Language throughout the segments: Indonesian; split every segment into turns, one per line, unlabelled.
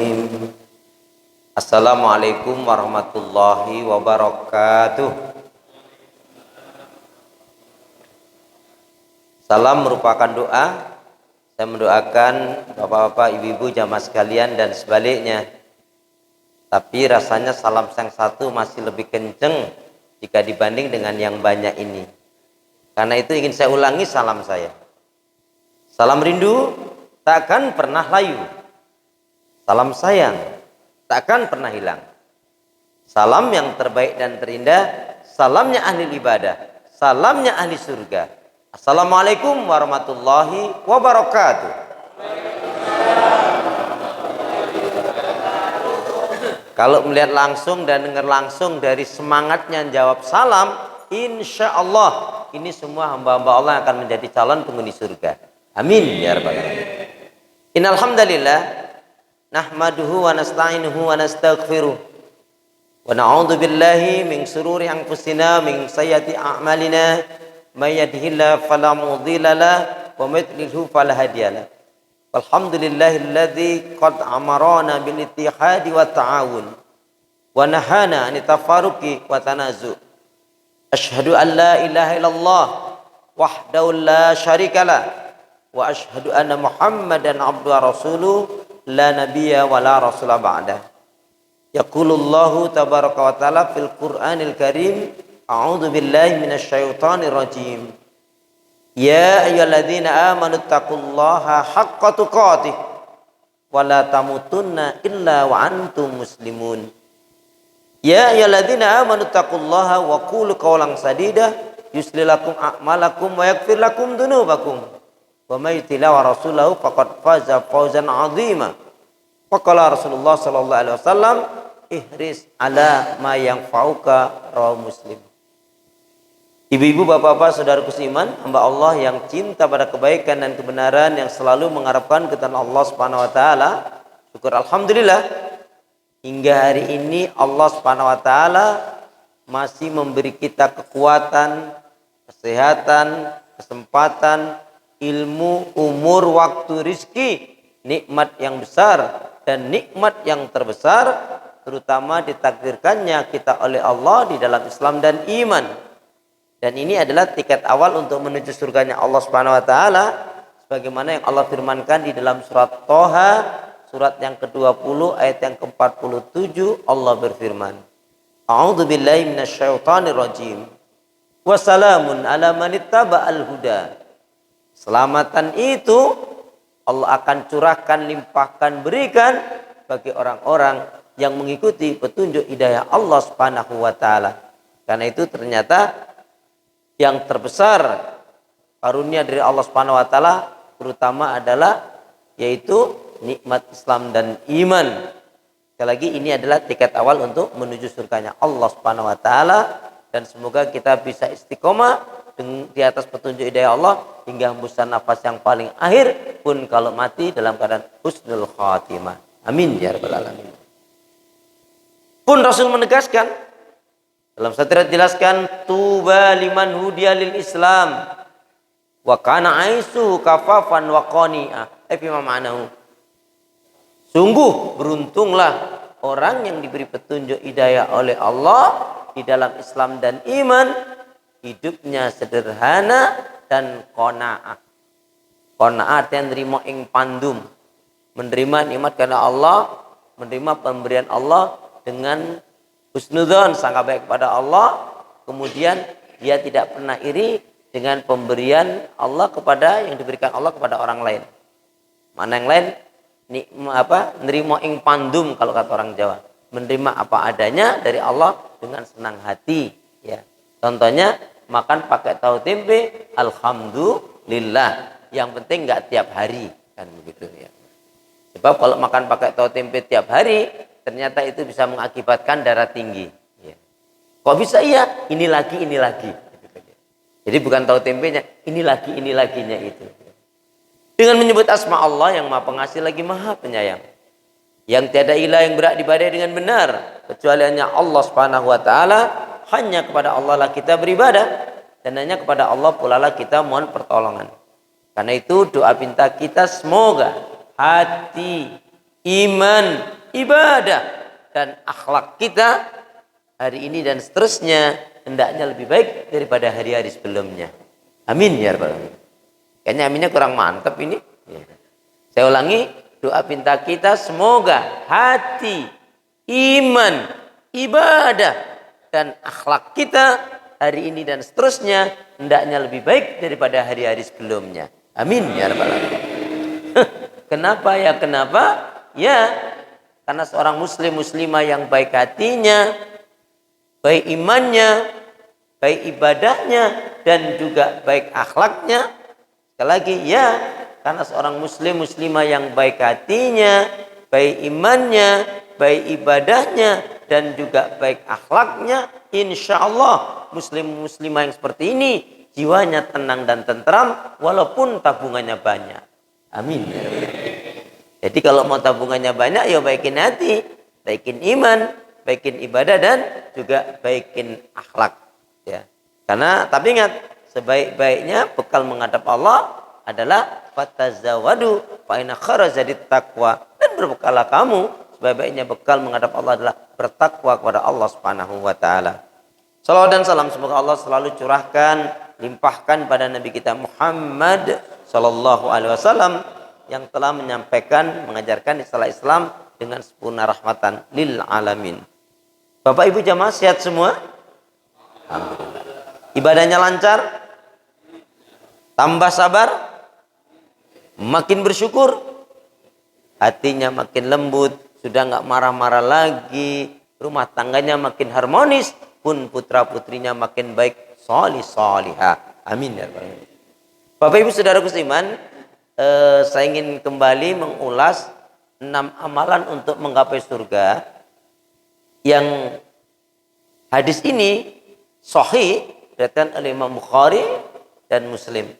Bismillahirrahmanirrahim. Assalamualaikum warahmatullahi wabarakatuh. Salam merupakan doa. Saya mendoakan bapak-bapak, ibu-ibu, jamaah sekalian dan sebaliknya. Tapi rasanya salam yang satu masih lebih kenceng jika dibanding dengan yang banyak ini. Karena itu ingin saya ulangi salam saya. Salam rindu takkan pernah layu. Salam sayang takkan pernah hilang. Salam yang terbaik dan terindah, salamnya ahli ibadah, salamnya ahli surga. Assalamualaikum warahmatullahi wabarakatuh. Kalau melihat langsung dan dengar langsung dari semangatnya jawab salam, insya Allah ini semua hamba-hamba Allah yang akan menjadi calon penghuni surga. Amin ya rabbal alamin. Innal hamdalillah nahmaduhu wa nasta'inuhu wa nastaghfiruh wa na'udzu billahi min shururi anfusina min sayyiati a'malina may yahdihillahu fala mudilla lahu wa may yudlilhu fala hadiya lahu. Alhamdulillahilladzi qad amarana bil ittihadi wa ta'awun wa nahana 'anil tafarruqi wa tanazu'. Asyhadu an la ilaha illallah wahdahu la syarikalah wa asyhadu anna Muhammadan abduhu wa rasuluh la nabiyya wa la rasula ba'dah. Yaqulullahu tabaraka wa ta'ala fil Qur'anil Karim, a'udzu billahi minasy syaithanir rajim. Ya ayyuhalladzina amanu taqullaha haqqa tuqatih wa la tamutunna illa wa antum muslimun. Ya ayyuhalladzina amanu taqullaha wa qulu qawlan sadida yuslih lakum a'malakum wa yaghfir lakum dzunubakum. Wa may yuti'i wa rasulahu faqad faza fawzan 'azima. Wa qala Rasulullah sallallahu alaihi wasallam, ihris ala ma yanfa'uka, rawahu Muslim. Ibu-ibu, bapak-bapak, saudaraku seiman, hamba Allah yang cinta pada kebaikan dan kebenaran, yang selalu mengharapkan keridhaan Allah Subhanahu wa taala. Syukur alhamdulillah hingga hari ini Allah Subhanahu wa taala masih memberi kita kekuatan, kesehatan, kesempatan, ilmu, umur, waktu, rizki, nikmat yang besar dan nikmat yang terbesar, terutama ditakdirkannya kita oleh Allah di dalam Islam dan iman. Dan ini adalah tiket awal untuk menuju surganya Allah Subhanahu wa taala, sebagaimana yang Allah firmankan di dalam surat Toha, surat yang ke-20 ayat yang ke-47. Allah berfirman, A'udzu billahi minasyaitonir rajim. Wa salamun ala man ittaba'al huda. Selamatan itu Allah akan curahkan, limpahkan, berikan bagi orang-orang yang mengikuti petunjuk hidayah Allah Subhanahu wa taala. Karena itu ternyata yang terbesar karunia dari Allah Subhanahu wa taala terutama adalah yaitu nikmat Islam dan iman. Sekali lagi ini adalah tiket awal untuk menuju surganya Allah Subhanahu wa taala, dan semoga kita bisa istiqomah di atas petunjuk hidayah Allah hingga hembusan nafas yang paling akhir pun kalau mati dalam keadaan husnul khatimah. Amin ya rabbal alamin. Pun Rasul menegaskan dalam satu riwayat dijelaskan, tuba liman hudiya lil Islam wa kana aisu kafafan wa qani'a. Apa maknanya? Sungguh beruntunglah orang yang diberi petunjuk hidayah oleh Allah di dalam Islam dan iman, hidupnya sederhana dan qanaah. Qanaah yang nerima ing pandum, menerima nikmat karena Allah, menerima pemberian Allah dengan husnudzon, sangka baik kepada Allah, kemudian dia tidak pernah iri dengan pemberian Allah kepada yang diberikan Allah kepada orang lain. Mana yang lain? Nerima ing pandum kalau kata orang Jawa, menerima apa adanya dari Allah dengan senang hati. Ya, contohnya makan pakai tahu tempe, alhamdulillah. Yang penting nggak tiap hari, kan begitu ya. Sebab kalau makan pakai tahu tempe tiap hari, ternyata itu bisa mengakibatkan darah tinggi. Ya. Kok bisa? Iya, ini lagi. Jadi bukan tahu tempenya, ini laginya itu. Dengan menyebut asma Allah yang maha pengasih lagi maha penyayang, yang tiada ilah yang berhak diibadahi dengan benar kecuali hanya Allah Subhanahu wa taala. Hanya kepada Allah lah kita beribadah, dan hanya kepada Allah pula lah kita mohon pertolongan. Karena itu doa pinta kita semoga hati, iman, ibadah dan akhlak kita hari ini dan seterusnya hendaknya lebih baik daripada hari-hari sebelumnya. Amin ya rabbal alamin. Kayaknya aminnya kurang mantap ini. Saya ulangi, doa pinta kita semoga hati, iman, ibadah dan akhlak kita hari ini dan seterusnya hendaknya lebih baik daripada hari-hari sebelumnya. Amin ya rabbal alamin. Kenapa ya? Kenapa? Ya, karena seorang muslim muslimah yang baik hatinya, baik imannya, baik ibadahnya, dan juga baik akhlaknya. Sekali lagi, ya, karena seorang muslim muslimah yang baik hatinya, baik imannya, baik ibadahnya, dan juga baik akhlaknya, insya Allah muslim muslimah yang seperti ini jiwanya tenang dan tentram walaupun tabungannya banyak. Amin. Jadi kalau mau tabungannya banyak, ya baikin hati, baikin iman, baikin ibadah, dan juga baikin akhlak. Ya. Karena tapi ingat, sebaik-baiknya bekal menghadap Allah adalah fatazawadu fa inna khairaz zadi taqwa, dan berbekallah kamu. Sebaik-baiknya bekal menghadap Allah adalah bertakwa kepada Allah Subhanahu wa taala. Salawat dan salam semoga Allah selalu curahkan, limpahkan pada Nabi kita Muhammad sallallahu alaihi wasallam yang telah menyampaikan, mengajarkan istilah Islam dengan sempurna rahmatan lil alamin. Bapak Ibu jamaah sehat semua? Alhamdulillah. Ibadahnya lancar? Tambah sabar? Makin bersyukur? Hatinya makin lembut, sudah nggak marah-marah lagi, rumah tangganya makin harmonis, pun putra-putrinya makin baik, solih solihah. Amin ya rabbal alamin. Bapak Ibu saudaraku seiman, saya ingin kembali mengulas 6 amalan untuk menggapai surga yang hadis ini sahih diriwayatkan oleh Imam Bukhari dan Muslim.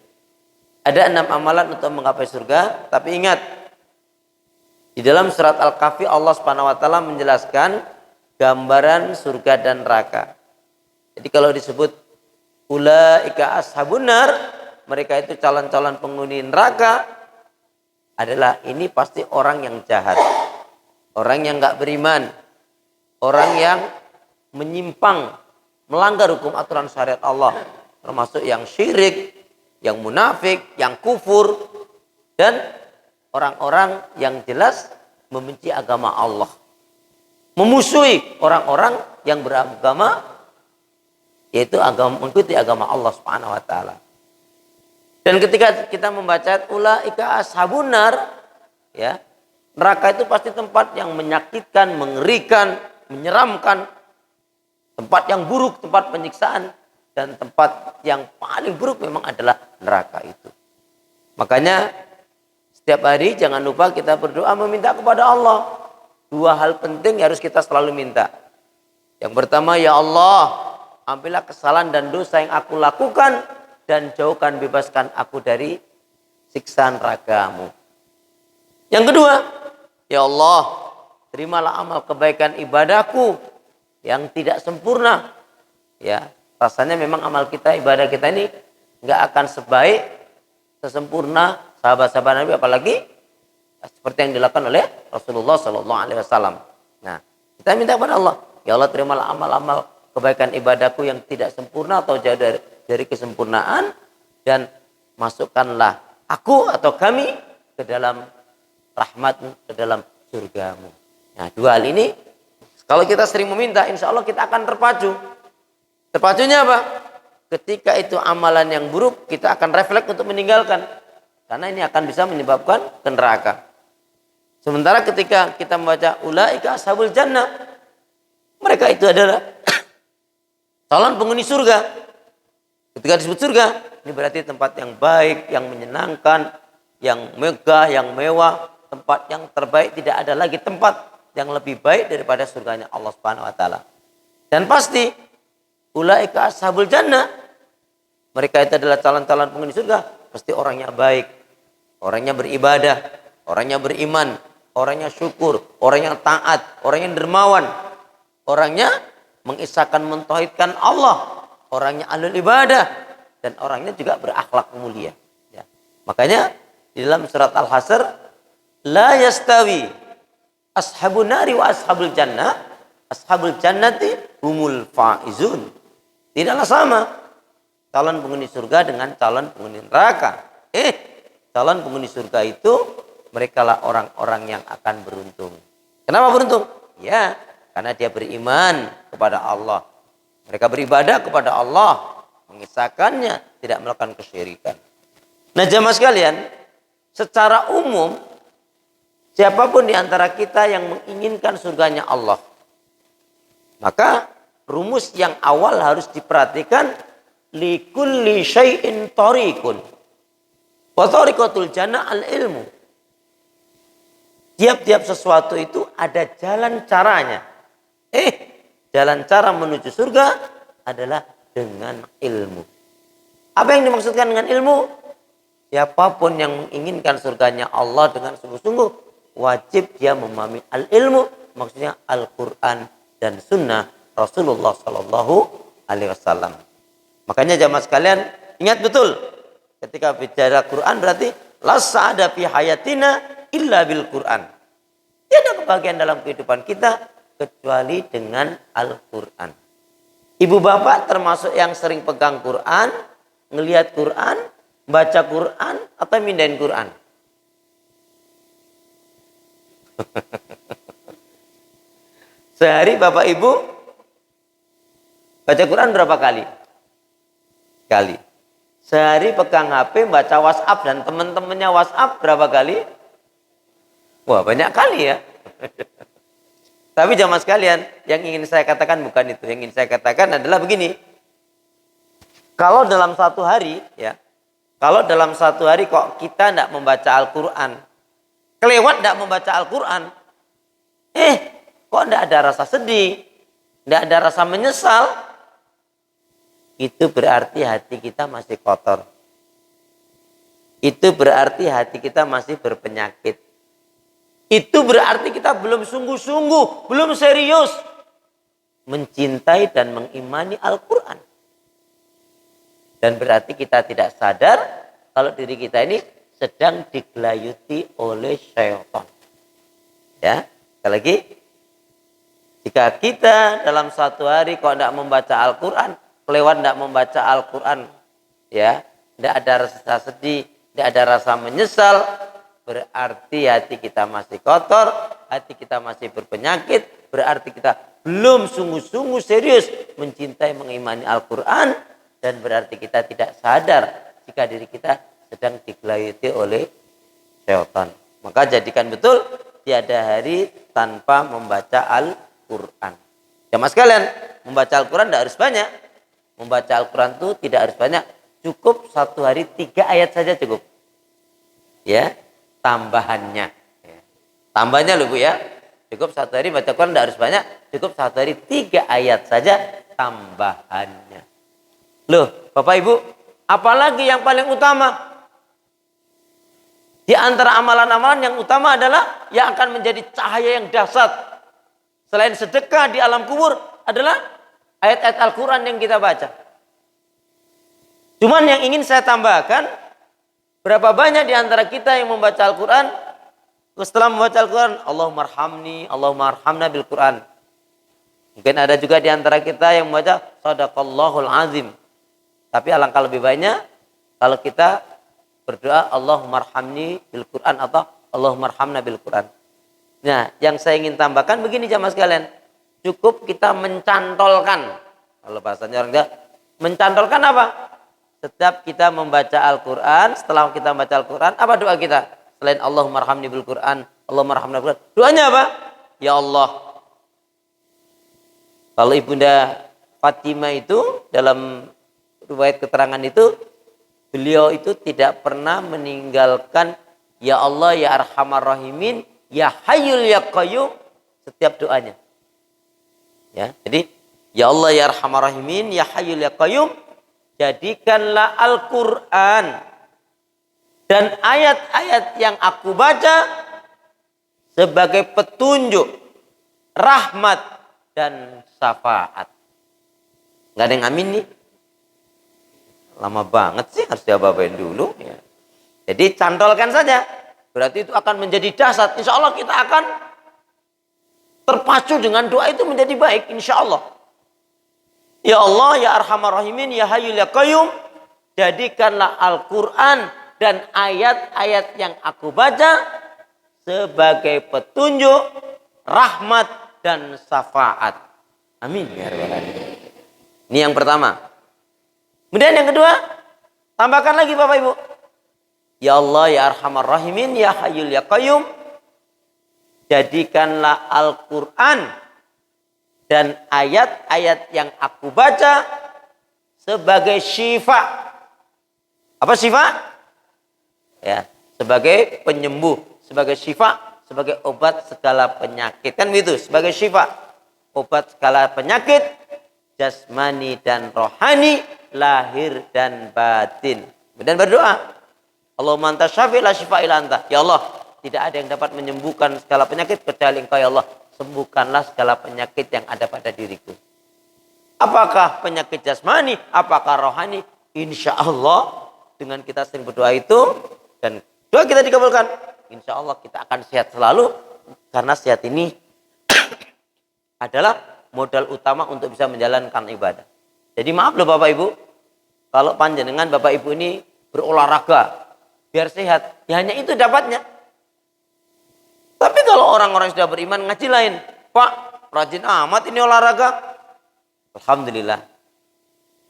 Ada 6 amalan untuk menggapai surga, tapi ingat, di dalam surat Al-Kahfi Allah Subhanahu wa taala menjelaskan gambaran surga dan neraka. Jadi kalau disebut ulaika ashabun nar, mereka itu calon-calon penghuni neraka, adalah ini pasti orang yang jahat, orang yang nggak beriman, orang yang menyimpang, melanggar hukum aturan syariat Allah, termasuk yang syirik, yang munafik, yang kufur, dan orang-orang yang jelas membenci agama Allah, memusuhi orang-orang yang beragama, yaitu agama, mengikuti agama Allah Subhanahu wa taala. Dan ketika kita membaca ulaika ashabun nar, ya, neraka itu pasti tempat yang menyakitkan, mengerikan, menyeramkan, tempat yang buruk, tempat penyiksaan, dan tempat yang paling buruk memang adalah neraka itu. Makanya setiap hari jangan lupa kita berdoa meminta kepada Allah. 2 hal penting harus kita selalu minta. Yang pertama, ya Allah, ambillah kesalahan dan dosa yang aku lakukan, dan jauhkan, bebaskan aku dari siksa neraka-Mu. Yang kedua, ya Allah, terimalah amal kebaikan ibadahku yang tidak sempurna. Ya, rasanya memang amal kita, ibadah kita ini nggak akan sebaik, sesempurna sahabat-sahabat Nabi, apalagi seperti yang dilakukan oleh Rasulullah Sallallahu Alaihi Wasallam. Nah, kita minta kepada Allah, ya Allah, terimalah amal-amal kebaikan ibadahku yang tidak sempurna atau jauh dari kesempurnaan, dan masukkanlah aku atau kami ke dalam rahmat-Mu, ke dalam surga-Mu. Nah, 2 hal ini kalau kita sering meminta, insya Allah kita akan terpacu. Terpacunya apa? Ketika itu amalan yang buruk, kita akan refleks untuk meninggalkan, karena ini akan bisa menyebabkan ke neraka. Sementara ketika kita membaca ulaika ashabul jannah, mereka itu adalah calon penghuni surga. Ketika disebut surga, ini berarti tempat yang baik, yang menyenangkan, yang megah, yang mewah, tempat yang terbaik. Tidak ada lagi tempat yang lebih baik daripada surganya Allah Subhanahu wa taala. Dan pasti ulaika ashabul jannah, mereka itu adalah calon-calon penghuni surga, pasti orangnya baik, orangnya beribadah, orangnya beriman, orangnya syukur, orang yang taat, orang yang dermawan, orangnya mengisahkan, mentauhidkan Allah, orangnya ahlul ibadah, dan orangnya juga berakhlak mulia. Ya. Makanya di dalam surat Al-Hasr, la yastawi Ashabun nari wa ashabul jannah. Ashabul jannati humul faizun. Tidaklah sama calon penghuni surga dengan calon penghuni neraka. Calon penghuni surga itu merekalah orang-orang yang akan beruntung. Kenapa beruntung? Ya, karena dia beriman kepada Allah. Mereka beribadah kepada Allah, mengisahkannya, tidak melakukan kesyirikan. Nah, jamaah sekalian, secara umum siapapun di antara kita yang menginginkan surganya Allah, maka rumus yang awal harus diperhatikan, likulli syai'in tariqun wa tariqatul jannah al-ilmu. Tiap-tiap sesuatu itu ada jalan caranya. Jalan cara menuju surga adalah dengan ilmu. Apa yang dimaksudkan dengan ilmu? Siapapun yang menginginkan surganya Allah dengan sungguh-sungguh, wajib dia memahami al-ilmu, maksudnya Al-Quran dan Sunnah Rasulullah Sallallahu Alaihi Wasallam. Makanya jamaah sekalian, ingat betul, ketika bicara Quran berarti la sa'ada fi hayatina illa bil Quran. Tidak kebahagiaan dalam kehidupan kita kecuali dengan Al-Quran. Ibu bapak termasuk yang sering pegang Quran, ngelihat Quran, baca Quran, atau mindahin Quran? Sehari bapak ibu baca Quran berapa kali? Kali. Sehari pegang HP, baca WhatsApp dan teman-temannya WhatsApp berapa kali? Wah, banyak kali ya. Tapi jamaah sekalian, yang ingin saya katakan bukan itu. Yang ingin saya katakan adalah begini. Kalau dalam satu hari, ya, kalau dalam satu hari kok kita tidak membaca Al-Quran, kelewat tidak membaca Al-Quran, kok tidak ada rasa sedih, tidak ada rasa menyesal, itu berarti hati kita masih kotor. Itu berarti hati kita masih berpenyakit. Itu berarti kita belum sungguh-sungguh, belum serius mencintai dan mengimani Al-Quran. Dan berarti kita tidak sadar kalau diri kita ini sedang digelayuti oleh syaitan. Ya, sekali lagi, jika kita dalam satu hari kok tidak membaca Al-Quran, kelewat tidak membaca Al-Quran, ya, tidak ada rasa sedih, tidak ada rasa menyesal, berarti hati kita masih kotor, hati kita masih berpenyakit, berarti kita belum sungguh-sungguh serius mencintai mengimani Al-Quran, dan berarti kita tidak sadar jika diri kita sedang digelayuti oleh syaitan. Maka jadikan betul tiada hari tanpa membaca Al-Quran. Jamaah sekalian, membaca Al-Quran tidak harus banyak. Membaca Al-Quran itu tidak harus banyak. Cukup satu hari 3 ayat saja cukup. Ya, tambahannya. Ya. Tambahnya loh Bu ya. Cukup satu hari baca Quran tidak harus banyak. Cukup satu hari 3 ayat saja tambahannya. Loh Bapak Ibu, apalagi yang paling utama? Di antara amalan-amalan yang utama adalah yang akan menjadi cahaya yang dahsyat. Selain sedekah di alam kubur adalah ayat-ayat Al-Quran yang kita baca. Cuman yang ingin saya tambahkan, berapa banyak di antara kita yang membaca Al-Quran, setelah membaca Al-Quran, Allahumma arhamni, Allahumma arhamna bil Quran. Mungkin ada juga di antara kita yang membaca Sadaqallahul Azim. Tapi alangkah lebih baiknya kalau kita berdoa Allahumma arhamni bil Quran atau Allahumma arhamna bil Quran. Nah, yang saya ingin tambahkan begini jamaah sekalian. Cukup kita mencantolkan. Kalau bahasanya orang Jawa, mencantolkan apa? Setiap kita membaca Al-Quran, setelah kita membaca Al-Quran, apa doa kita? Selain Allahumma arhamni bil Quran, Allahumma arhamna bil Quran. Doanya apa? Ya Allah. Kalau Ibunda Fatimah itu dalam riwayat keterangan itu, beliau itu tidak pernah meninggalkan ya Allah ya Arhamar Rahimin ya Hayyul ya Qayyum setiap doanya. Ya, jadi ya Allah ya Arhamar Rahimin ya Hayyul ya Qayyum, jadikanlah Al-Qur'an dan ayat-ayat yang aku baca sebagai petunjuk, rahmat dan syafaat. Enggak ada yang amin nih? Lama banget sih, harus diapa-apain dulu ya. Jadi cantolkan saja. Berarti itu akan menjadi dahsyat. Insya Allah kita akan terpacu dengan doa itu menjadi baik insya Allah. Ya Allah, ya Arhamar Rahimin, ya Hayyul ya Qayyum, jadikanlah Al-Quran dan ayat-ayat yang aku baca sebagai petunjuk, rahmat, dan syafaat. Amin ya rabbal alamin. Ini yang pertama. Kemudian yang kedua, tambahkan lagi Bapak Ibu. Ya Allah, ya Arhamar Rahimin, ya Hayyul ya Qayyum, jadikanlah Al-Quran dan ayat-ayat yang aku baca sebagai syifa. Apa syifa? Ya, sebagai penyembuh, sebagai syifa, sebagai obat segala penyakit. Kan begitu, sebagai syifa, obat segala penyakit jasmani dan rohani, lahir dan batin. Kemudian berdoa, Allahumma anta syafi' la syifa' illa anta. Ya Allah, tidak ada yang dapat menyembuhkan segala penyakit kecuali Engkau ya Allah. Sembuhkanlah segala penyakit yang ada pada diriku. Apakah penyakit jasmani, apakah rohani? Insya Allah dengan kita sering berdoa itu dan doa kita dikabulkan, insya Allah kita akan sehat selalu, karena sehat ini adalah modal utama untuk bisa menjalankan ibadah. Jadi maaf loh Bapak Ibu, kalau panjenengan Bapak Ibu ini berolahraga biar sehat, ya hanya itu dapatnya. Tapi kalau orang-orang sudah beriman ngaji lain, Pak, rajin amat ini olahraga. Alhamdulillah.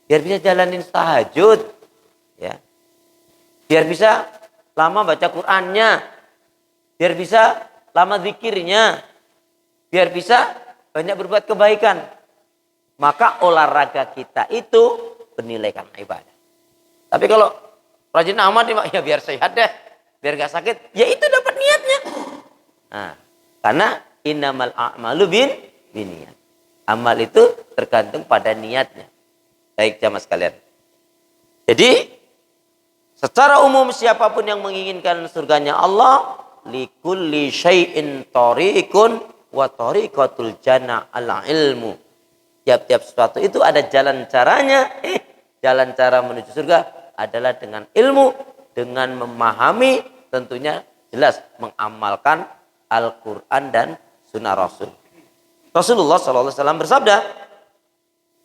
Biar bisa jalanin tahajud, ya. Biar bisa lama baca Qur'annya, biar bisa lama zikirnya, biar bisa banyak berbuat kebaikan. Maka olahraga kita itu bernilai karena ibadah. Tapi kalau rajin amat ya biar sehat deh, biar gak sakit, ya itu dapat niatnya. Nah, karena innamal a'malu binniyat. Amal itu tergantung pada niatnya. Baik jamaah sekalian. Jadi secara umum siapapun yang menginginkan surganya Allah, likulli syai'in tariqun wa tariqatul jannah al-ilmu. Tiap-tiap sesuatu itu ada jalan caranya. Jalan cara menuju surga adalah dengan ilmu, dengan memahami, tentunya jelas mengamalkan Al-Quran dan Sunnah Rasul. Rasulullah SAW bersabda,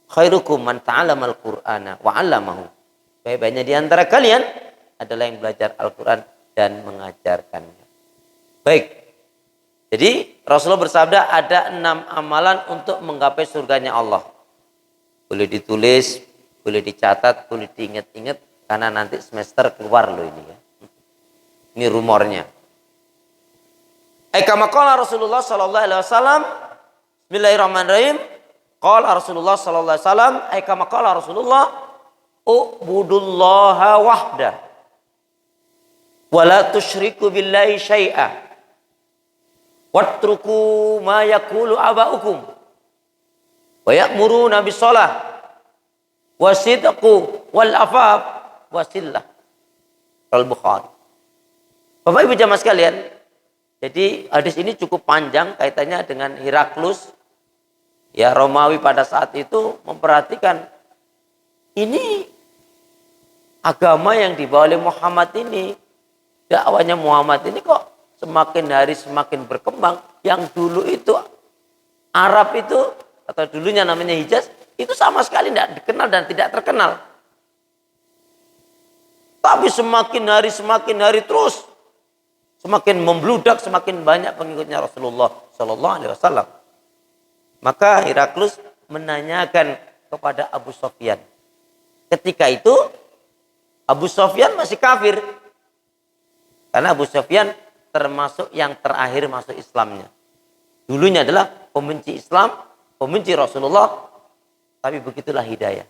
khairukum man ta'allama al-Qur'ana wa 'allamahu. Baik-baiknya di antara kalian adalah yang belajar Al-Quran dan mengajarkannya. Baik. Jadi Rasulullah bersabda ada 6 amalan untuk menggapai surganya Allah. Boleh ditulis, boleh dicatat, boleh diingat-ingat, karena nanti semester keluar loh ini ya. Ini rumornya. Kama qala Rasulullah sallallahu alaihi wasallam, bismillahirrahmanirrahim. Qala Rasulullah sallallahu alaihi wasallam, kama qala Rasulullah, ubudullaha wahda wa la tusyriku billahi syai'a watruku ma yaqulu aba'ukum wa ya'muruna bis-shalah wasidqu wal afaf wasillah. Al-Bukhari. Bapak Ibu jamaah sekalian, jadi hadis ini cukup panjang kaitannya dengan Heraklus. Ya, Romawi pada saat itu memperhatikan ini agama yang dibawa oleh Muhammad ini, dakwanya Muhammad ini kok semakin hari semakin berkembang. Yang dulu itu Arab itu, atau dulunya namanya Hijaz, itu sama sekali tidak dikenal dan tidak terkenal. Tapi semakin hari terus semakin membludak, semakin banyak pengikutnya Rasulullah Sallallahu Alaihi Wasallam. Maka Heraklus menanyakan kepada Abu Sufyan. Ketika itu Abu Sufyan masih kafir, karena Abu Sufyan termasuk yang terakhir masuk Islamnya. Dulunya adalah pembenci Islam, pembenci Rasulullah, tapi begitulah hidayah.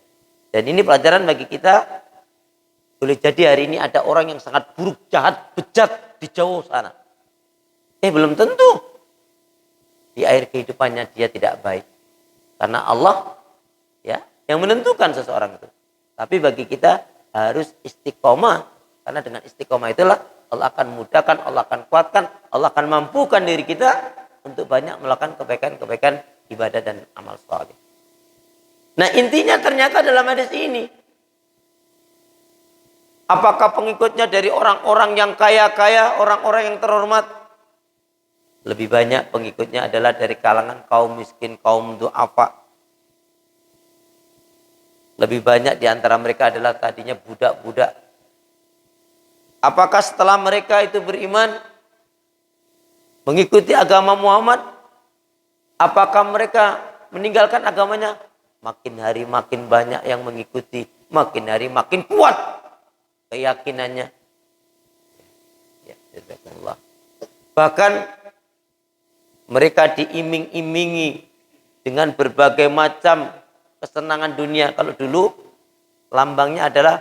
Dan ini pelajaran bagi kita. Boleh jadi hari ini ada orang yang sangat buruk, jahat, bejat di jauh sana. Belum tentu di akhir kehidupannya dia tidak baik. Karena Allah ya yang menentukan seseorang itu. Tapi bagi kita harus istiqomah. Karena dengan istiqomah itulah Allah akan mudahkan, Allah akan kuatkan, Allah akan mampukan diri kita untuk banyak melakukan kebaikan-kebaikan ibadah dan amal saleh. Nah, intinya ternyata dalam hadis ini, apakah pengikutnya dari orang-orang yang kaya-kaya, orang-orang yang terhormat? Lebih banyak pengikutnya adalah dari kalangan kaum miskin, kaum du'afa. Lebih banyak di antara mereka adalah tadinya budak-budak. Apakah setelah mereka itu beriman, mengikuti agama Muhammad, apakah mereka meninggalkan agamanya? Makin hari makin banyak yang mengikuti, makin hari makin kuat keyakinannya. Ya, jazakallah. Bahkan mereka diiming-imingi dengan berbagai macam kesenangan dunia. Kalau dulu lambangnya adalah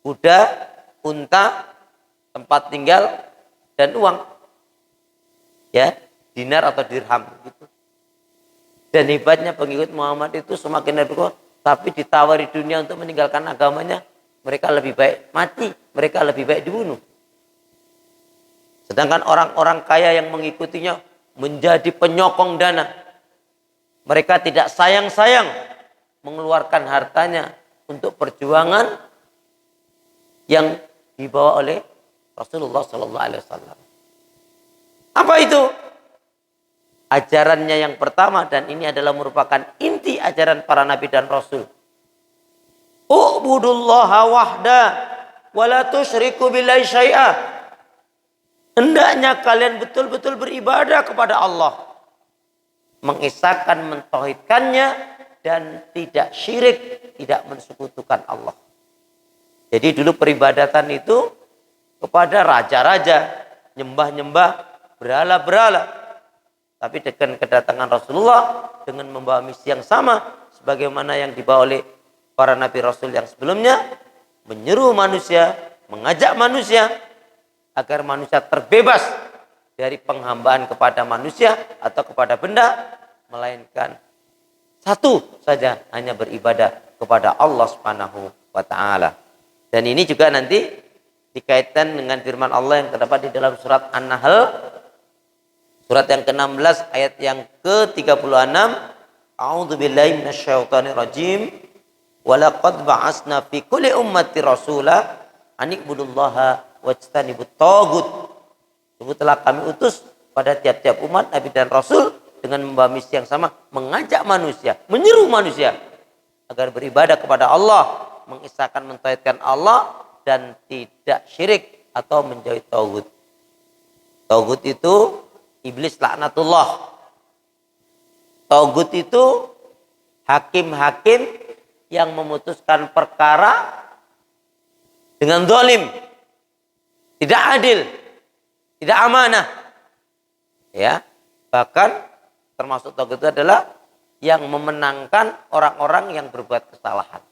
kuda, unta, tempat tinggal, dan uang. Ya, dinar atau dirham gitu. Dan hebatnya pengikut Muhammad itu semakin berkuat, tapi ditawari dunia untuk meninggalkan agamanya, mereka lebih baik mati, mereka lebih baik dibunuh. Sedangkan orang-orang kaya yang mengikutinya menjadi penyokong dana. Mereka tidak sayang-sayang mengeluarkan hartanya untuk perjuangan yang dibawa oleh Rasulullah SAW. Apa itu? Ajarannya yang pertama, dan ini adalah merupakan inti ajaran para nabi dan rasul. U'budullaha wahda wa la tusyriku billahi syai'a. Hendaknya kalian betul-betul beribadah kepada Allah, mengesahkan, mentauhidkannya, dan tidak syirik, tidak mensekutukan Allah. Jadi dulu peribadatan itu kepada raja-raja, nyembah-nyembah, berhala-berhala. Tapi dengan kedatangan Rasulullah, dengan membawa misi yang sama sebagaimana yang dibawa oleh para nabi rasul yang sebelumnya, menyeru manusia, mengajak manusia agar manusia terbebas dari penghambaan kepada manusia atau kepada benda, melainkan satu saja, hanya beribadah kepada Allah Subhanahu wa taala. Dan ini juga nanti dikaitkan dengan firman Allah yang terdapat di dalam surat An-Nahl, surat yang ke-16 ayat yang ke-36. A'udzubillahi minasyaitonirrajim. Walaqad ba'asna fi kulli ummati rasula an ibudullaha wajtanibut tagut. Sungguh telah kami utus pada tiap-tiap umat nabi dan rasul dengan membawa misi yang sama, mengajak manusia, menyeru manusia agar beribadah kepada Allah, mengisahkan, mentauhidkan Allah, dan tidak syirik atau menjauhi tagut. Tagut itu iblis laknatullah. Tagut itu hakim-hakim yang memutuskan perkara dengan zalim, tidak adil, tidak amanah. Ya, bahkan termasuk tagut itu adalah yang memenangkan orang-orang yang berbuat kesalahan.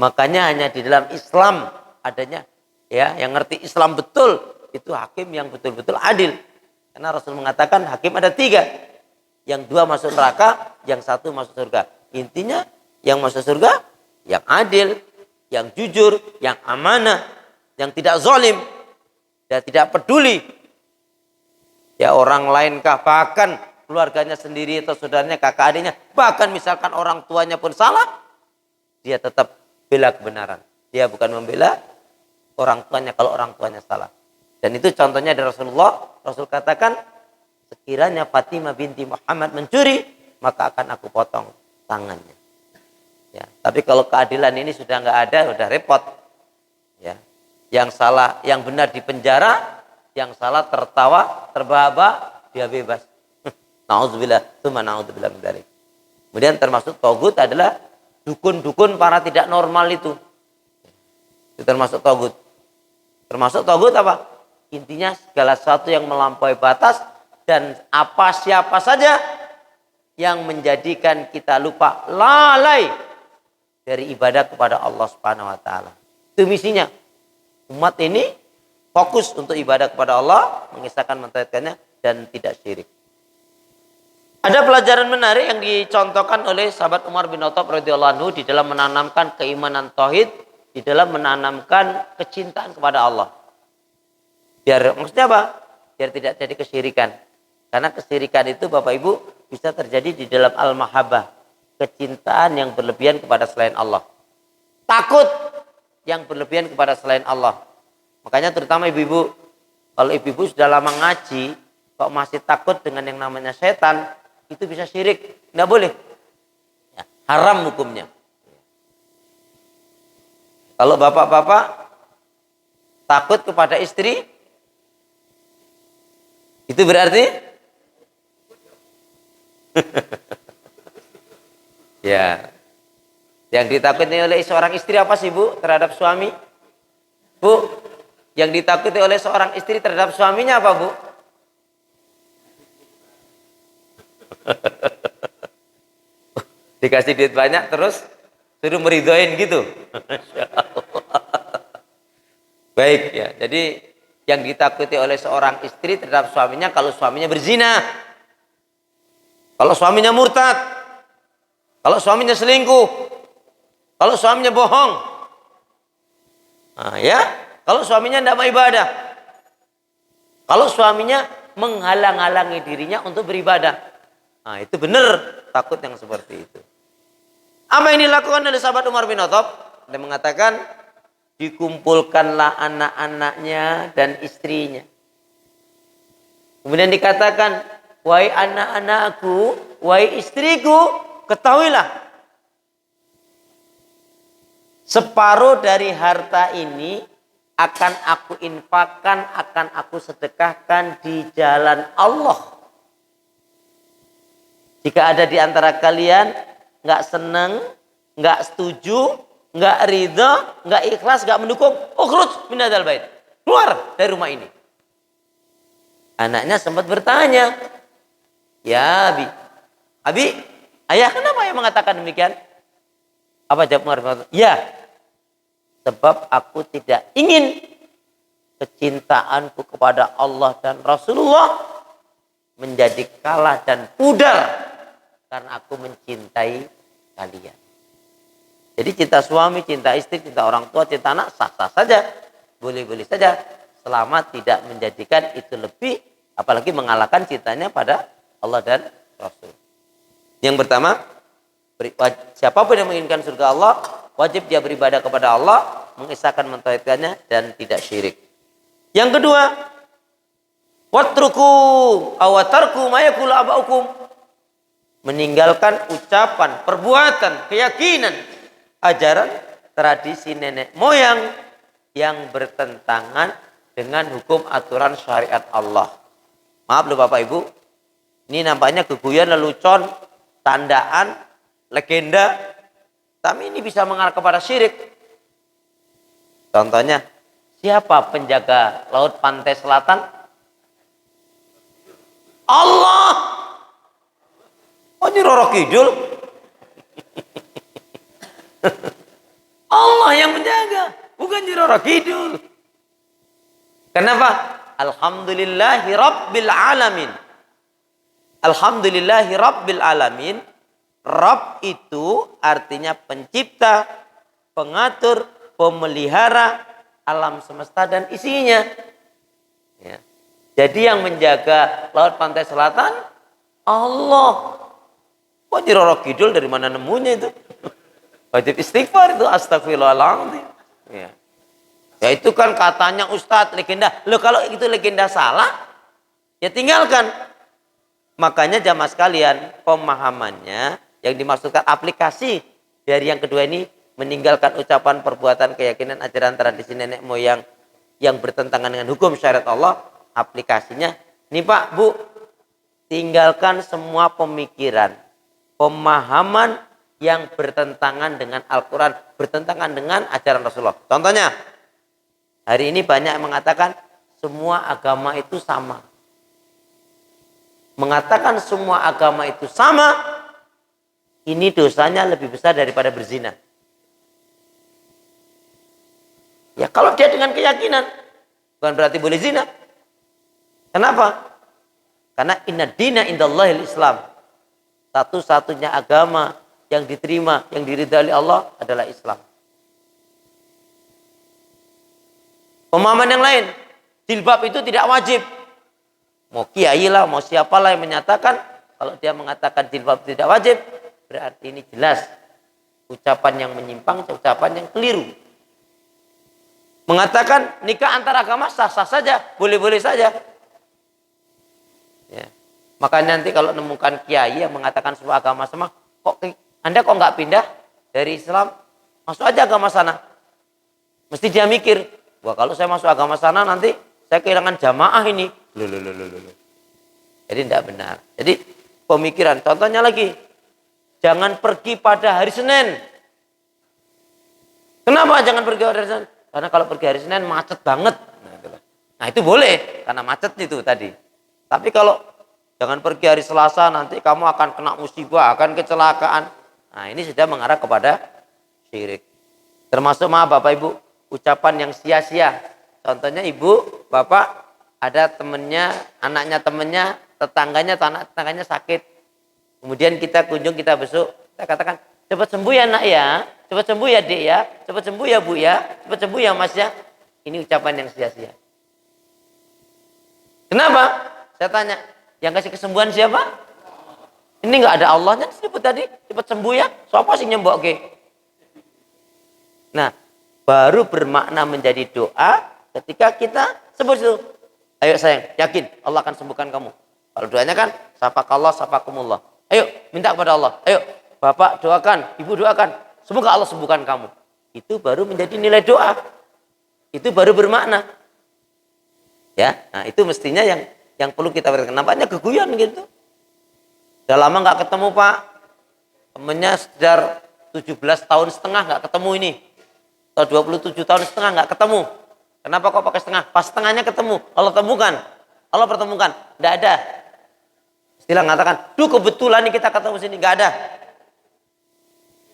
Makanya hanya di dalam Islam adanya, ya, yang ngerti Islam betul itu hakim yang betul-betul adil. Karena Rasul mengatakan hakim ada 3. Yang 2 masuk neraka, yang 1 masuk surga. Intinya yang masuk surga yang adil, yang jujur, yang amanah, yang tidak zalim, dan tidak peduli ya orang lainkah, bahkan keluarganya sendiri atau saudaranya, kakak adiknya, bahkan misalkan orang tuanya pun salah, dia tetap bela kebenaran. Dia bukan membela orang tuanya kalau orang tuanya salah. Dan itu contohnya dari Rasulullah. Rasul katakan, sekiranya Fatimah binti Muhammad mencuri, maka akan aku potong tangannya. Ya, tapi kalau keadilan ini sudah nggak ada, sudah repot. Ya, yang salah, yang benar di penjara, yang salah tertawa, terbahak-bahak, dia bebas. Nauzubillah, tsumma naudzubillah min dzalik. Kemudian termasuk tagut adalah dukun-dukun para tidak normal itu. Itu termasuk tagut. Termasuk tagut apa? Intinya segala sesuatu yang melampaui batas dan apa siapa saja yang menjadikan kita lupa, lalai dari ibadah kepada Allah Subhanahu wa taala. Itu misinya. Umat ini fokus untuk ibadah kepada Allah, mengisahkan, mentauhidkannya, dan tidak syirik. Ada pelajaran menarik yang dicontohkan oleh sahabat Umar bin Khattab radhiyallahu anhu di dalam menanamkan keimanan tauhid, di dalam menanamkan kecintaan kepada Allah. Biar maksudnya apa? Biar tidak jadi kesyirikan. Karena kesyirikan itu Bapak Ibu bisa terjadi di dalam al-mahabbah, kecintaan yang berlebihan kepada selain Allah. Takut yang berlebihan kepada selain Allah. Makanya terutama ibu-ibu, kalau ibu-ibu sudah lama ngaji, kok masih takut dengan yang namanya setan, itu bisa syirik. Nggak boleh. Ya, haram hukumnya. Kalau bapak-bapak takut kepada istri, itu berarti ya, yang ditakuti oleh seorang istri apa sih Bu terhadap suami? Bu, yang ditakuti oleh seorang istri terhadap suaminya apa Bu? Dikasih duit banyak terus suruh meridoin gitu. Baik ya, jadi yang ditakuti oleh seorang istri terhadap suaminya kalau suaminya berzina, kalau suaminya murtad, kalau suaminya selingkuh, kalau suaminya bohong, nah, ya, kalau suaminya tidak mau ibadah, kalau suaminya menghalang-halangi dirinya untuk beribadah, nah itu benar takut yang seperti itu. Apa yang dilakukan oleh sahabat Umar bin Khattab? Dia mengatakan, dikumpulkanlah anak-anaknya dan istrinya. Kemudian dikatakan, wahai anak-anakku, wahai istriku, ketahuilah, separuh dari harta ini akan aku infakkan, akan aku sedekahkan di jalan Allah. Jika ada di antara kalian nggak senang, nggak setuju, nggak ridha, nggak ikhlas, nggak mendukung, ukhruj min hadzal bait, keluar dari rumah ini. Anaknya sempat bertanya, ya Abi, ayah kenapa yang mengatakan demikian? Apa jawab Umar bin Khattab? Ya, sebab aku tidak ingin kecintaanku kepada Allah dan Rasulullah menjadi kalah dan pudar karena aku mencintai kalian. Jadi cinta suami, cinta istri, cinta orang tua, cinta anak sah-sah saja, boleh-boleh saja, selama tidak menjadikan itu lebih, apalagi mengalahkan cintanya pada Allah dan Rasul. Yang pertama, siapapun yang menginginkan surga Allah, wajib dia beribadah kepada Allah, mengisahkan mentauhidkannya dan tidak syirik. Yang kedua, watruku awatarku mayakul abaukum, meninggalkan ucapan, perbuatan, keyakinan, ajaran, tradisi nenek moyang yang bertentangan dengan hukum aturan syariat Allah. Maaf loh Bapak Ibu, ini nampaknya keguyan, lelucon, tandaan, legenda, tapi ini bisa mengarah kepada syirik. Contohnya, siapa penjaga laut pantai selatan? Allah. Oh, ini Roro Kidul. Allah yang menjaga, bukan Roro Kidul. Kenapa? Alhamdulillahi Rabbil Alamin. Alhamdulillahi Rabbil Alamin. Rabb itu artinya pencipta, pengatur, pemelihara alam semesta dan isinya. Ya. Jadi yang menjaga laut pantai selatan Allah. Kok Roro Kidul dari mana nemunya itu? Wajib istighfar itu, astagfirullahaladzim. Ya. Ya itu kan katanya Ustadz legenda. Loh kalau itu legenda salah, ya tinggalkan. Makanya jamaah sekalian, pemahamannya yang dimaksudkan aplikasi dari yang kedua ini, meninggalkan ucapan, perbuatan, keyakinan, ajaran, tradisi nenek moyang yang bertentangan dengan hukum syariat Allah. Aplikasinya, nih Pak, Bu, tinggalkan semua pemikiran, pemahaman yang bertentangan dengan Al-Quran, bertentangan dengan ajaran Rasulullah. Contohnya, hari ini banyak yang mengatakan semua agama itu sama. Mengatakan semua agama itu sama, ini dosanya lebih besar daripada berzina. Ya kalau dia dengan keyakinan, bukan berarti boleh zina. Kenapa? Karena inna dina indallahil Islam. Satu-satunya agama yang diterima, yang diridhai oleh Allah adalah Islam. Pemahaman yang lain, jilbab itu tidak wajib. Mau kiai lah, mau siapalah yang menyatakan, kalau dia mengatakan jilbab tidak wajib, berarti ini jelas ucapan yang menyimpang, ucapan yang keliru. Mengatakan nikah antar agama sah-sah saja, boleh-boleh saja. Makanya nanti kalau nemukan kiai yang mengatakan sebuah agama sama, Anda kok nggak pindah dari Islam? Masuk aja agama sana. Mesti dia mikir, wah kalau saya masuk agama sana nanti saya kehilangan jamaah ini. Loh. Jadi tidak benar. Jadi pemikiran. Contohnya lagi, jangan pergi pada hari Senin. Kenapa jangan pergi pada hari Senin? Karena kalau pergi hari Senin macet banget. Nah itu boleh, karena macet itu tadi. Tapi kalau jangan pergi hari Selasa, nanti kamu akan kena musibah, akan kecelakaan. Nah ini sudah mengarah kepada syirik. Termasuk Bapak Ibu, ucapan yang sia-sia. Contohnya ibu, bapak, ada temennya, anaknya temennya, tetangganya sakit. Kemudian kita kunjung, kita besuk, kita katakan, cepat sembuh ya nak ya, cepat sembuh ya dek ya, cepat sembuh ya bu ya, cepat sembuh ya mas ya. Ini ucapan yang sia-sia. Kenapa? Saya tanya, yang kasih kesembuhan siapa? Ini nggak ada Allahnya disebut tadi, cepat sembuh ya. Siapa sih nyembok ke? Nah, baru bermakna menjadi doa ketika kita sebut itu. Ayo sayang, yakin Allah akan sembuhkan kamu. Kalau doanya kan, sapakallah, sapakumullah. Ayo, minta kepada Allah. Ayo, bapak doakan, ibu doakan. Semoga Allah sembuhkan kamu. Itu baru menjadi nilai doa. Itu baru bermakna. Ya, nah itu mestinya yang perlu kita perhatikan. Nampaknya keguyon gitu. Sudah lama nggak ketemu Pak. Temennya sekitar 17 tahun setengah nggak ketemu ini. Atau 27 tahun setengah nggak ketemu. Kenapa kok pakai setengah? Pas setengahnya ketemu. Allah temukan. Allah pertemukan. Nggak ada. Istilah mengatakan, duh kebetulan nih kita ketemu sini. Nggak ada.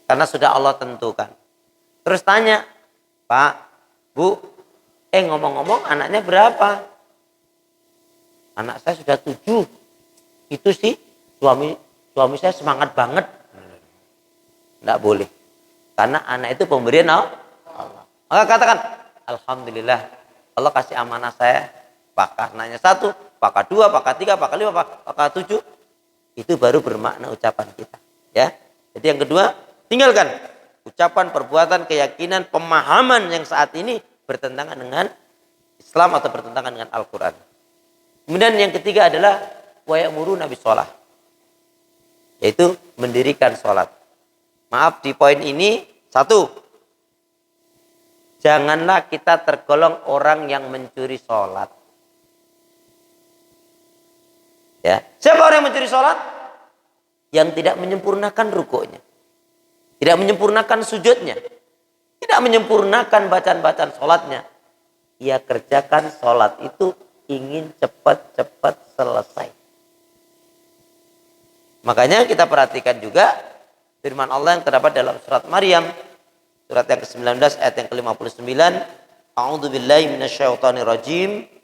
Karena sudah Allah tentukan. Terus tanya, Pak, Bu, ngomong-ngomong anaknya berapa? Anak saya sudah 7. Itu sih suami saya semangat banget. Tidak boleh. Karena anak itu pemberian Allah. Maka katakan, alhamdulillah Allah kasih amanah saya. Apakah anaknya 1, apakah 2, apakah 3, apakah 5, apakah 7. Itu baru bermakna ucapan kita. Ya. Jadi yang kedua, tinggalkan ucapan, perbuatan, keyakinan, pemahaman yang saat ini bertentangan dengan Islam atau bertentangan dengan Al-Quran. Kemudian yang ketiga adalah wayamuruna bis-shalah, yaitu mendirikan sholat. Maaf, di poin ini 1, janganlah kita tergolong orang yang mencuri sholat. Ya, siapa orang yang mencuri sholat? Yang tidak menyempurnakan rukuknya, tidak menyempurnakan sujudnya, tidak menyempurnakan bacaan-bacaan sholatnya. Ia kerjakan sholat itu ingin cepat-cepat selesai. Makanya kita perhatikan juga firman Allah yang terdapat dalam surat Maryam, surat yang ke-19 ayat yang ke-59. A'udzubillahi minasyaitonirrajim.